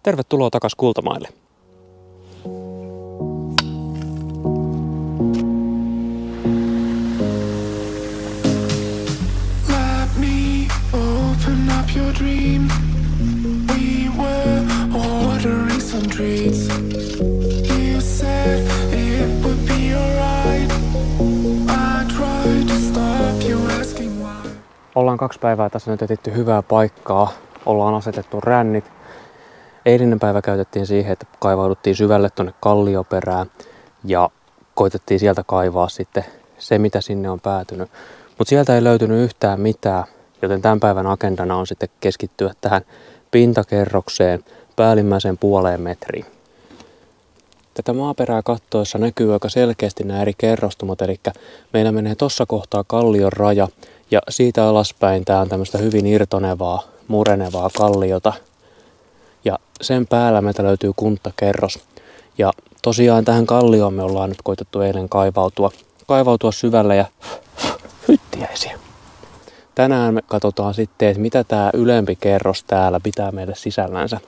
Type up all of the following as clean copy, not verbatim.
Tervetuloa takas Kultamaille. Let me open up your dream. We were ordering some treats. You said it would be alright. I tried to stop you asking why. Ollaan 2 päivää tässä nyt etsitty hyvää paikkaa. Ollaan asetettu rännit. Eilinen päivä käytettiin siihen, että kaivauduttiin syvälle tuonne kallioperään ja koitettiin sieltä kaivaa sitten se, mitä sinne on päätynyt. Mutta sieltä ei löytynyt yhtään mitään, joten tämän päivän agendana on sitten keskittyä tähän pintakerrokseen päällimmäiseen 0,5 metriin. Tätä maaperää kattoessa näkyy aika selkeästi nämä eri kerrostumat, eli meillä menee tuossa kohtaa kallion raja ja siitä alaspäin tää on tämmöistä hyvin irtonevaa, murenevaa kalliota. Ja sen päällä meiltä löytyy kunttakerros. Ja tosiaan tähän kallioon me ollaan nyt koitettu eilen kaivautua syvälle ja hyttiäisiä. Tänään me katsotaan sitten, että mitä tämä ylempi kerros täällä pitää meille sisällänsä.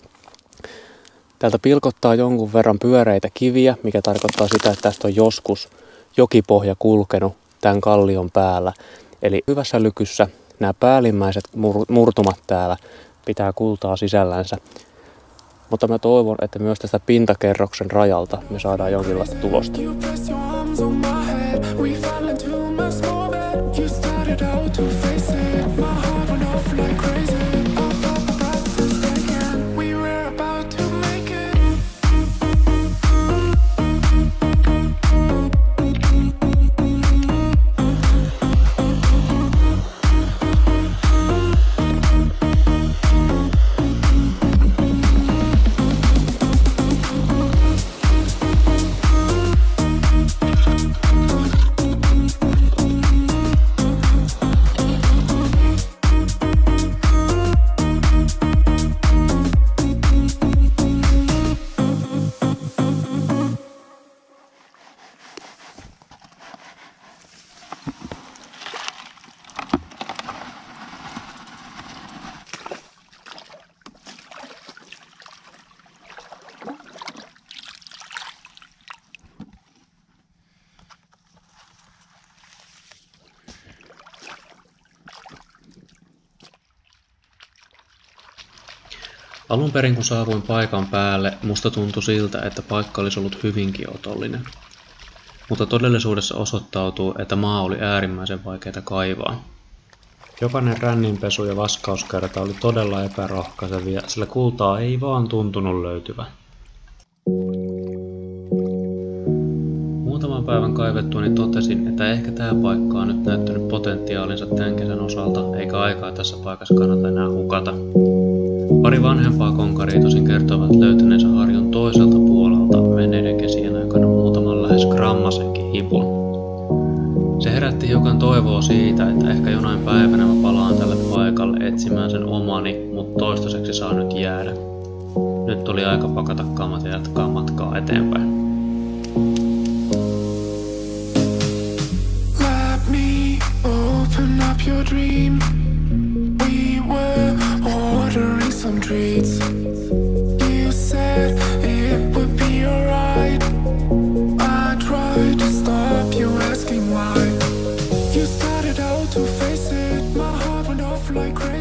Täältä pilkottaa jonkun verran pyöreitä kiviä, mikä tarkoittaa sitä, että tästä on joskus jokipohja kulkenut tämän kallion päällä. Eli hyvässä lykyssä nämä päällimmäiset murtumat täällä pitää kultaa sisällänsä. Mutta mä toivon, että myös tästä pintakerroksen rajalta me saadaan jonkinlaista tulosta. Alun perin kun saavuin paikan päälle, musta tuntui siltä, että paikka olisi ollut hyvinkin otollinen. Mutta todellisuudessa osoittautuu, että maa oli äärimmäisen vaikeaa kaivaa. Jokainen ränninpesu ja vaskauskerta oli todella epärohkaisevia, sillä kultaa ei vaan tuntunut löytyvän. Muutaman päivän kaivettuani totesin, että ehkä tämä paikka on nyt näyttänyt potentiaalinsa tämän kesän osalta, eikä aikaa tässä paikassa kannata enää hukata. Pari vanhempaa konkaria tosin kertovat löytäneensä harjun toiselta puolelta menneiden kesien aikana muutaman lähes grammasenkin hipun. Se herätti hiukan toivoa siitä, että ehkä jonain päivänä mä palaan tälle paikalle etsimään sen omani, mutta toistaiseksi saa nyt jäädä. Nyt oli aika pakata kamat ja jatkaa matkaa eteenpäin. Let me open up your dream. We were ordering some treats. You said it would be alright. I tried to stop you asking why. You started out to face it. My heart went off like crazy.